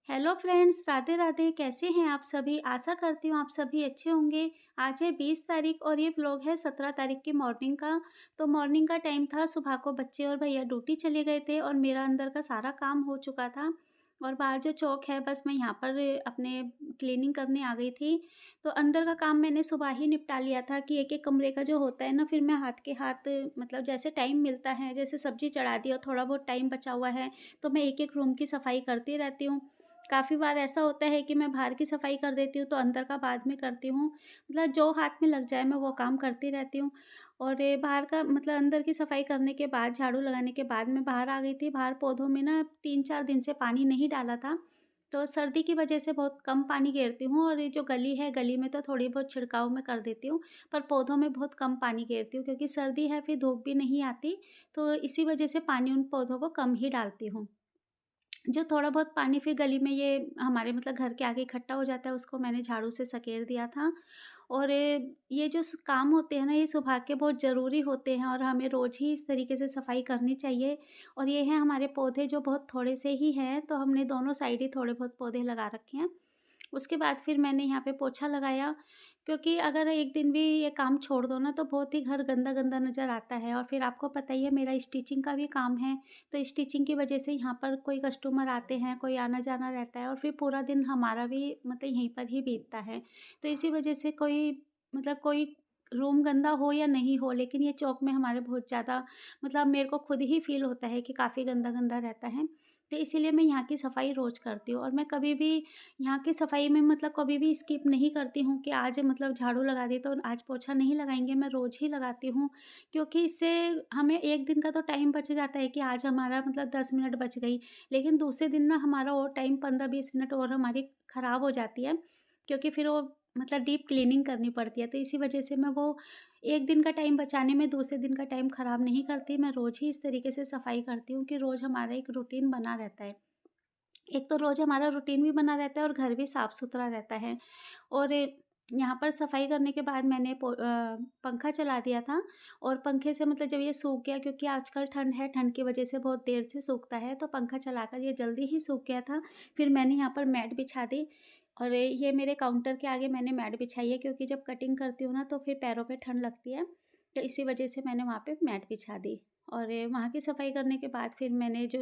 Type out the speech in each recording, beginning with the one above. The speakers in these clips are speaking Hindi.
Hello friends, Radhe Radhe. कैसे हैं आप सभी? आशा करती हूँ आप सभी अच्छे होंगे। आज है 20 तारीख और ये व्लॉग है 17 तारीख की मॉर्निंग का। तो मॉर्निंग का टाइम था, सुबह को बच्चे और भैया ड्यूटी चले गए थे और मेरा अंदर का सारा काम हो चुका था। और बाहर जो चौक है, बस मैं यहाँ पर अपने क्लीनिंग करने आ गई थी। तो अंदर का काम मैंने सुबह ही निपटा लिया था कि एक-एक कमरे का जो होता है ना, फिर मैं हाथ के हाथ मतलब जैसे टाइम मिलता है, जैसे सब्ज़ी चढ़ा दी और थोड़ा बहुत टाइम बचा हुआ है, तो मैं एक-एक रूम की सफाई करती रहती हूँ। काफ़ी बार ऐसा होता है कि मैं बाहर की सफाई कर देती हूँ, तो अंदर का बाद में करती हूँ। मतलब जो हाथ में लग जाए मैं वो काम करती रहती हूँ। और ये बाहर का मतलब अंदर की सफाई करने के बाद, झाड़ू लगाने के बाद मैं बाहर आ गई थी। बाहर पौधों में ना 3-4 दिन से पानी नहीं डाला था, तो सर्दी की वजह से बहुत कम पानी गेरती हूँ। और ये जो गली है, गली में तो थोड़ी बहुत छिड़काव मैं कर देती हूँ, पर पौधों में बहुत कम पानी गेरती हूँ क्योंकि सर्दी है, फिर धूप भी नहीं आती, तो इसी वजह से पानी उन पौधों को कम ही डालती हूँ। जो थोड़ा बहुत पानी फिर गली में ये हमारे मतलब घर के आगे इकट्ठा हो जाता है, उसको मैंने झाड़ू से सकेर दिया था। और ये जो काम होते हैं ना, ये सुबह के बहुत ज़रूरी होते हैं और हमें रोज़ ही इस तरीके से सफाई करनी चाहिए। और ये हैं हमारे पौधे जो बहुत थोड़े से ही हैं, तो हमने दोनों साइड ही थोड़े बहुत पौधे लगा रखे हैं। उसके बाद फिर मैंने यहाँ पे पोछा लगाया, क्योंकि अगर एक दिन भी ये काम छोड़ दो ना, तो बहुत ही घर गंदा-गंदा नज़र आता है। और फिर आपको पता ही है, मेरा स्टिचिंग का भी काम है, तो स्टिचिंग की वजह से यहाँ पर कोई कस्टमर आते हैं, कोई आना-जाना रहता है और फिर पूरा दिन हमारा भी मतलब यहीं पर ही बीतता है। तो इसी वजह से कोई रूम गंदा हो या नहीं हो, लेकिन ये चौक में हमारे बहुत ज़्यादा मतलब मेरे को खुद ही फ़ील होता है कि काफ़ी गंदा-गंदा रहता है। तो इसीलिए मैं यहाँ की सफाई रोज़ करती हूँ और मैं कभी भी यहाँ की सफाई में मतलब कभी भी स्किप नहीं करती हूँ कि आज मतलब झाड़ू लगा दी तो आज पोछा नहीं लगाएँगे, मैं रोज़ ही लगाती हूँ। क्योंकि इससे हमें 1 दिन का तो टाइम बच जाता है कि आज हमारा मतलब 10 मिनट बच गई, लेकिन दूसरे दिन ना हमारा और टाइम 15-20 मिनट और हमारी खराब हो जाती है, क्योंकि फिर वो मतलब डीप क्लीनिंग करनी पड़ती है। तो इसी वजह से मैं वो 1 दिन का टाइम बचाने में दूसरे दिन का टाइम खराब नहीं करती। मैं रोज़ ही इस तरीके से सफाई करती हूँ कि रोज़ हमारा एक रूटीन बना रहता है। एक तो रोज़ हमारा रूटीन भी बना रहता है और घर भी साफ-सुथरा रहता है। और यहाँ पर सफाई करने के बाद मैंने पंखा चला दिया था। और पंखे से मतलब जब ये सूख गया, क्योंकि आजकल ठंड है, ठंड की वजह से बहुत देर से सूखता है, तो पंखा चलाकर ये जल्दी ही सूख गया था। फिर मैंने यहाँ पर मैट बिछा दी और ये मेरे काउंटर के आगे मैंने मैट बिछाई है, क्योंकि जब कटिंग करती हूँ ना, तो फिर पैरों पे ठंड लगती है, तो इसी वजह से मैंने वहाँ पे मैट बिछा दी। और वहाँ की सफाई करने के बाद फिर मैंने जो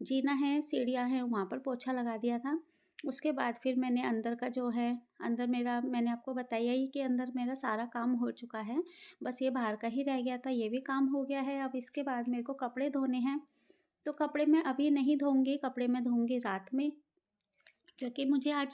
जीना है, सीढ़ियाँ हैं, वहाँ पर पोछा लगा दिया था। उसके बाद फिर मैंने अंदर का जो है, अंदर मेरा मैंने आपको बताया ही कि अंदर मेरा सारा काम हो चुका है। बस ये बाहर का ही रह गया था, ये भी काम हो गया है। अब इसके बाद मेरे को कपड़े धोने हैं, तो कपड़े मैं अभी नहीं धोऊँगी, कपड़े मैं धोऊँगी रात में। क्योंकि मुझे आज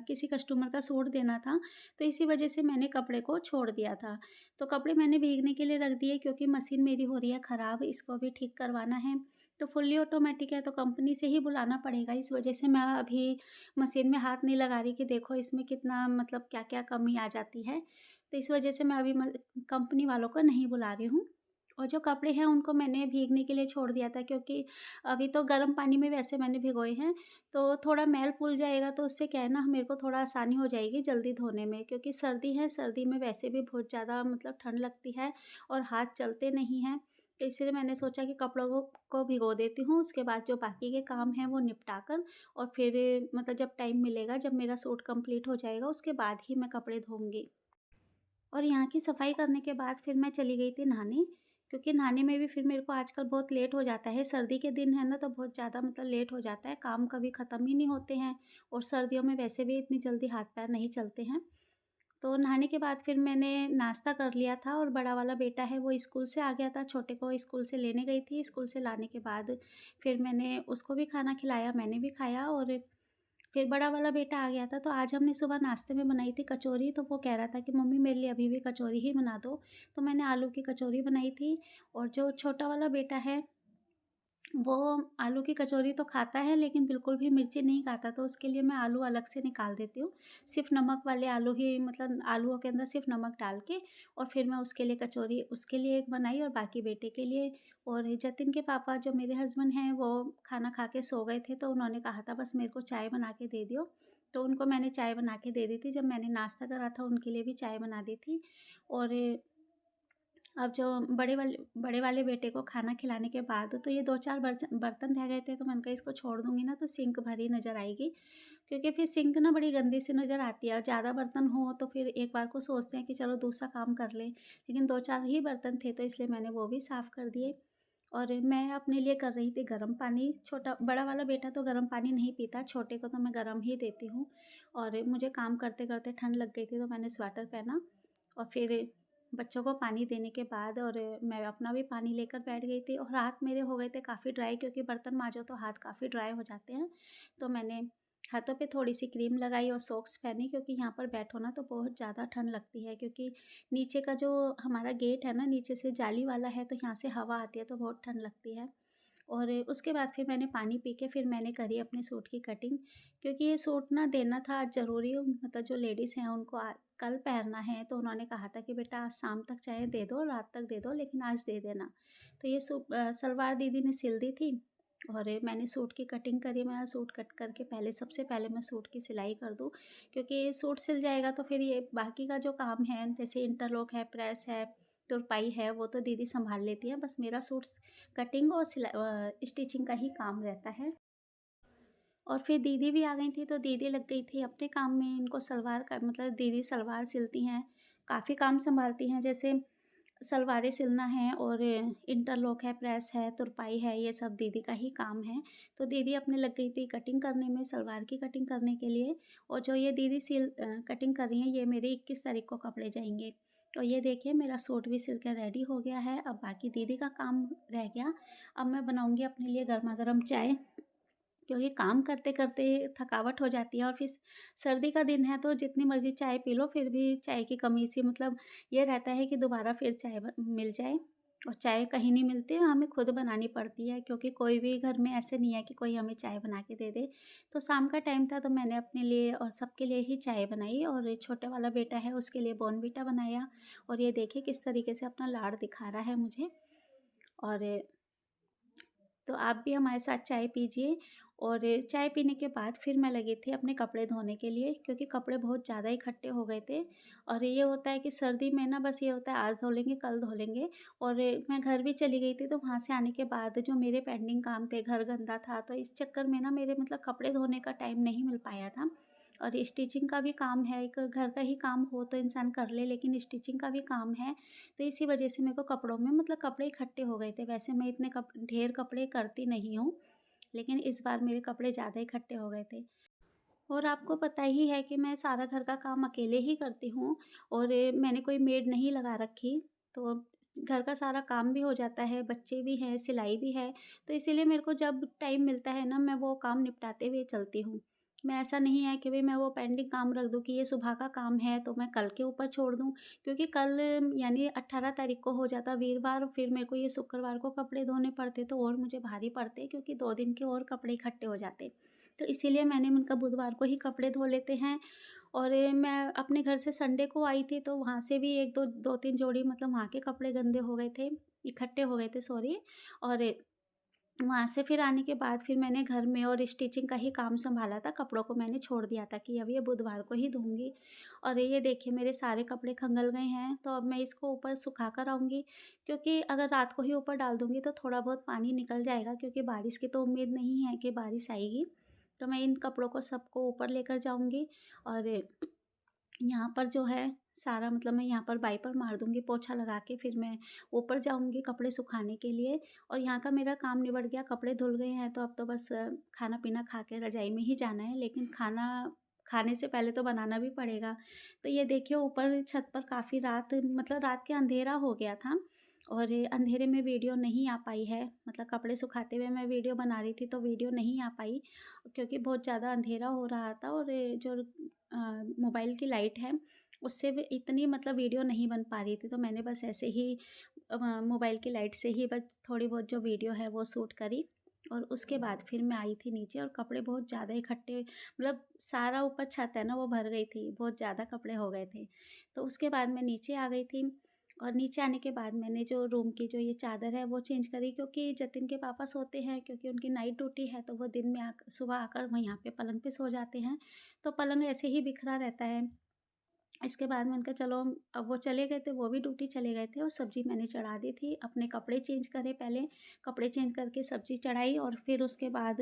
किसी कस्टमर का सूट देना था, तो इसी वजह से मैंने कपड़े को छोड़ दिया था। तो कपड़े मैंने भीगने के लिए रख दिए, क्योंकि मशीन मेरी हो रही है ख़राब, इसको भी ठीक करवाना है। तो फुल्ली ऑटोमेटिक है, तो कंपनी से ही बुलाना पड़ेगा, इस वजह से मैं अभी मशीन में हाथ नहीं लगा रही कि देखो इसमें कितना मतलब क्या-क्या कमी आ जाती है। तो इस वजह से मैं अभी कंपनी वालों को नहीं बुला रही हूँ। और जो कपड़े हैं उनको मैंने भीगने के लिए छोड़ दिया था, क्योंकि अभी तो गर्म पानी में वैसे मैंने भिगोए हैं, तो थोड़ा मैल फूल जाएगा, तो उससे क्या है ना, मेरे को थोड़ा आसानी हो जाएगी जल्दी धोने में, क्योंकि सर्दी है, सर्दी में वैसे भी बहुत ज़्यादा मतलब ठंड लगती है और हाथ चलते नहीं हैं। तो इसलिए मैंने सोचा कि कपड़ों को भिगो देती हूँ, उसके बाद जो बाकी के काम हैं वो निपटा कर और फिर मतलब जब टाइम मिलेगा, जब मेरा सूट कंप्लीट हो जाएगा, उसके बाद ही मैं कपड़े धोऊँगी। और यहाँ की सफाई करने के बाद फिर मैं चली गई थी नहाने, क्योंकि नहाने में भी फिर मेरे को आजकल बहुत लेट हो जाता है। सर्दी के दिन है ना, तो बहुत ज़्यादा मतलब लेट हो जाता है, काम कभी ख़त्म ही नहीं होते हैं और सर्दियों में वैसे भी इतनी जल्दी हाथ-पैर नहीं चलते हैं। तो नहाने के बाद फिर मैंने नाश्ता कर लिया था और बड़ा वाला बेटा है वो स्कूल से आ गया था, छोटे को स्कूल से लेने गई थी। स्कूल से लाने के बाद फिर मैंने उसको भी खाना खिलाया, मैंने भी खाया और फिर बड़ा वाला बेटा आ गया था, तो आज हमने सुबह नाश्ते में बनाई थी कचौरी, तो वो कह रहा था कि मम्मी मेरे लिए अभी भी कचौरी ही बना दो। तो मैंने आलू की कचौरी बनाई थी। और जो छोटा वाला बेटा है, वो आलू की कचौरी तो खाता है, लेकिन बिल्कुल भी मिर्ची नहीं खाता, तो उसके लिए मैं आलू अलग से निकाल देती हूँ। सिर्फ़ नमक वाले आलू ही, मतलब आलूओं के अंदर सिर्फ़ नमक डाल के, और फिर मैं उसके लिए कचौरी उसके लिए एक बनाई और बाकी बेटे के लिए। और जतिन के पापा जो मेरे हस्बैंड हैं, वो खाना खा के सो गए थे, तो उन्होंने कहा था बस मेरे को चाय बना के दे दियो। तो उनको मैंने चाय बना के दे दी थी। जब मैंने नाश्ता करा था, उनके लिए भी चाय बना दी थी। और अब जो बड़े वाले बेटे को खाना खिलाने के बाद तो ये 2-4 बर्तन रह गए थे, तो मैंने कहा इसको छोड़ दूँगी ना तो सिंक भरी नज़र आएगी, क्योंकि फिर सिंक ना बड़ी गंदी सी नज़र आती है और ज़्यादा बर्तन हो तो फिर एक बार को सोचते हैं कि चलो दूसरा काम कर लें। लेकिन 2-4 ही बर्तन थे तो इसलिए मैंने वो भी साफ़ कर दिए। और मैं अपने लिए कर रही थी गर्म पानी। बड़ा वाला बेटा तो गर्म पानी नहीं पीता, छोटे को तो मैं गर्म ही देती हूँ। और मुझे काम करते-करते ठंड लग गई थी तो मैंने स्वेटर पहना और फिर बच्चों को पानी देने के बाद और मैं अपना भी पानी लेकर बैठ गई थी और हाथ मेरे हो गए थे काफ़ी ड्राई, क्योंकि बर्तन मांजो तो हाथ काफ़ी ड्राई हो जाते हैं। तो मैंने हाथों पे थोड़ी-सी क्रीम लगाई और सॉक्स पहनी, क्योंकि यहाँ पर बैठो ना तो बहुत ज़्यादा ठंड लगती है, क्योंकि नीचे का जो हमारा गेट है ना, नीचे से जाली वाला है तो यहाँ से हवा आती है तो बहुत ठंड लगती है। और उसके बाद फिर मैंने पानी पी के फिर मैंने करी अपने सूट की कटिंग, क्योंकि ये सूट ना देना था आज ज़रूरी। मतलब जो लेडीज़ हैं उनको कल पहनना है, तो उन्होंने कहा था कि बेटा आज शाम तक चाहे दे दो, रात तक दे दो, लेकिन आज दे देना। तो ये सलवार दीदी ने सिल दी थी और मैंने सूट की कटिंग करी। मैं सूट कट करके पहले सबसे पहले मैं सूट की सिलाई कर दूँ, क्योंकि ये सूट सिल जाएगा तो फिर ये बाकी का जो काम है जैसे इंटरलॉक है, प्रेस है, तुरपाई है, वो तो दीदी सँभाल लेती हैं। बस मेरा सूट कटिंग और स्टिचिंग का ही काम रहता है। और फिर दीदी भी आ गई थी तो दीदी लग गई थी अपने काम में। इनको सलवार का मतलब दीदी सलवार सिलती हैं, काफ़ी काम सँभालती हैं, जैसे सलवारें सिलना है और इंटरलॉक है, प्रेस है, तुरपाई है, ये सब दीदी का ही काम है। तो दीदी अपने लग गई थी कटिंग करने में, सलवार की कटिंग करने के लिए। और जो ये दीदी कटिंग कर रही हैं, ये मेरे 21 तारीख को कपड़े जाएँगे। और ये देखिए मेरा सूट भी सिल के रेडी हो गया है। अब बाकी दीदी का काम रह गया। अब मैं बनाऊँगी अपने लिए गरमा-गरम चाय, क्योंकि काम करते-करते थकावट हो जाती है और फिर सर्दी का दिन है तो जितनी मर्ज़ी चाय पी लो फिर भी चाय की कमी सी, मतलब ये रहता है कि दोबारा फिर चाय मिल जाए। और चाय कहीं नहीं मिलती, हमें खुद बनानी पड़ती है, क्योंकि कोई भी घर में ऐसे नहीं है कि कोई हमें चाय बना के दे दे। तो शाम का टाइम था तो मैंने अपने लिए और सबके लिए ही चाय बनाई और छोटे वाला बेटा है उसके लिए बॉर्नविटा बनाया। और ये देखिए किस तरीके से अपना लाड दिखा रहा है मुझे। और तो आप भी हमारे साथ चाय पीजिए। और चाय पीने के बाद फिर मैं लगी थी अपने कपड़े धोने के लिए, क्योंकि कपड़े बहुत ज़्यादा इकट्ठे हो गए थे। और ये होता है कि सर्दी में ना बस ये होता है आज धो लेंगे, कल धो लेंगे। और मैं घर भी चली गई थी तो वहाँ से आने के बाद जो मेरे पेंडिंग काम थे, घर गंदा था, तो इस चक्कर में ना मेरे मतलब कपड़े धोने का टाइम नहीं मिल पाया था। और स्टिचिंग का भी काम है, एक घर का ही काम हो तो इंसान कर ले, लेकिन स्टिचिंग का भी काम है। तो इसी वजह से मेरे को कपड़ों में मतलब कपड़े इकट्ठे हो गए थे। वैसे मैं इतने ढेर कपड़े करती नहीं हूँ, लेकिन इस बार मेरे कपड़े ज़्यादा इकट्ठे हो गए थे। और आपको पता ही है कि मैं सारा घर का काम अकेले ही करती हूँ और मैंने कोई मेड नहीं लगा रखी, तो घर का सारा काम भी हो जाता है, बच्चे भी हैं, सिलाई भी है, तो इसीलिए मेरे को जब टाइम मिलता है ना, मैं वो काम निपटाते हुए चलती हूँ। मैं ऐसा नहीं है कि भई मैं वो पेंडिंग काम रख दूँ कि ये सुबह का काम है तो मैं कल के ऊपर छोड़ दूँ, क्योंकि कल यानी 18 तारीख को हो जाता वीरवार, फिर मेरे को ये शुक्रवार को कपड़े धोने पड़ते तो और मुझे भारी पड़ते, क्योंकि 2 दिन के और कपड़े इकट्ठे हो जाते। तो इसीलिए मैंने उनका बुधवार को ही कपड़े धो लेते हैं। और मैं अपने घर से संडे को आई थी तो वहाँ से भी 1-2 2-3 जोड़ी मतलब वहाँ के कपड़े गंदे हो गए थे, इकट्ठे हो गए थे सॉरी। और वहाँ से फिर आने के बाद फिर मैंने घर में और स्टिचिंग का ही काम सँभाला था, कपड़ों को मैंने छोड़ दिया था कि अब ये बुधवार को ही धोऊँगी। और ये देखिए मेरे सारे कपड़े खंगल गए हैं, तो अब मैं इसको ऊपर सुखा कर आऊँगी, क्योंकि अगर रात को ही ऊपर डाल दूँगी तो थोड़ा बहुत पानी निकल जाएगा, क्योंकि बारिश की तो उम्मीद नहीं है कि बारिश आएगी। तो मैं इन कपड़ों को सबको ऊपर लेकर जाऊँगी और यहाँ पर जो है सारा मतलब मैं यहाँ पर वाइपर मार दूँगी पोछा लगा के, फिर मैं ऊपर जाऊँगी कपड़े सुखाने के लिए। और यहाँ का मेरा काम निबट गया, कपड़े धुल गए हैं तो अब तो बस खाना-पीना खा के रज़ाई में ही जाना है, लेकिन खाना खाने से पहले तो बनाना भी पड़ेगा। तो ये देखिए ऊपर छत पर काफ़ी रात मतलब रात के अंधेरा हो गया था और ये अंधेरे में वीडियो नहीं आ पाई है, मतलब कपड़े सुखाते हुए मैं वीडियो बना रही थी तो वीडियो नहीं आ पाई, क्योंकि बहुत ज़्यादा अंधेरा हो रहा था और जो मोबाइल की लाइट है, उससे भी इतनी मतलब वीडियो नहीं बन पा रही थी, तो मैंने बस ऐसे ही मोबाइल की लाइट से ही बस थोड़ी बहुत जो वीडियो है वो शूट करी। और उसके बाद फिर मैं आई थी नीचे और कपड़े बहुत ज़्यादा इकट्ठे मतलब सारा ऊपर छत है ना वो भर गई थी, बहुत ज़्यादा कपड़े हो गए थे। तो उसके बाद मैं नीचे आ गई थी और नीचे आने के बाद मैंने जो रूम की जो ये चादर है वो चेंज करी, क्योंकि जतिन के पापा सोते हैं, क्योंकि उनकी नाइट ड्यूटी है तो वो दिन में सुबह आकर वहीं यहाँ पे पलंग पे सो जाते हैं, तो पलंग ऐसे ही बिखरा रहता है। इसके बाद मैंने कहा चलो, अब वो चले गए थे, वो भी ड्यूटी चले गए थे और सब्ज़ी मैंने चढ़ा दी थी। अपने कपड़े चेंज करे पहले, कपड़े चेंज करके सब्ज़ी चढ़ाई और फिर उसके बाद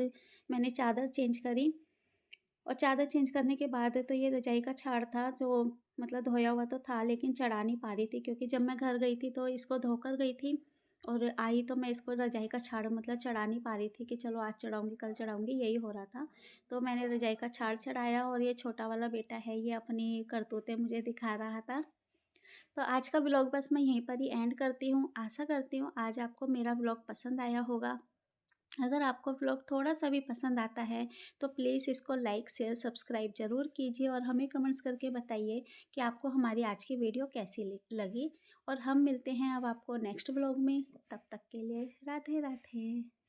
मैंने चादर चेंज करी। और चादर चेंज करने के बाद तो ये रज़ाई का छाड़ था जो मतलब धोया हुआ तो था, लेकिन चढ़ा नहीं पा रही थी, क्योंकि जब मैं घर गई थी तो इसको धोकर गई थी और आई तो मैं इसको रज़ाई का छाड़ मतलब चढ़ा नहीं पा रही थी कि चलो आज चढ़ाऊँगी, कल चढ़ाऊँगी, यही हो रहा था। तो मैंने रज़ाई का छाड़ चढ़ाया और ये छोटा वाला बेटा है, ये अपनी करतूतें मुझे दिखा रहा था। तो आज का व्लॉग बस मैं यहीं पर ही एंड करती हूँ। आशा करती हूँ आज आपको मेरा व्लॉग पसंद आया होगा। अगर आपको व्लॉग थोड़ा-सा भी पसंद आता है, तो प्लीज़ इसको लाइक, शेयर, सब्सक्राइब ज़रूर कीजिए और हमें कमेंट्स करके बताइए कि आपको हमारी आज की वीडियो कैसी लगी। और हम मिलते हैं अब आपको नेक्स्ट व्लॉग में। तब तक के लिए राधे राधे।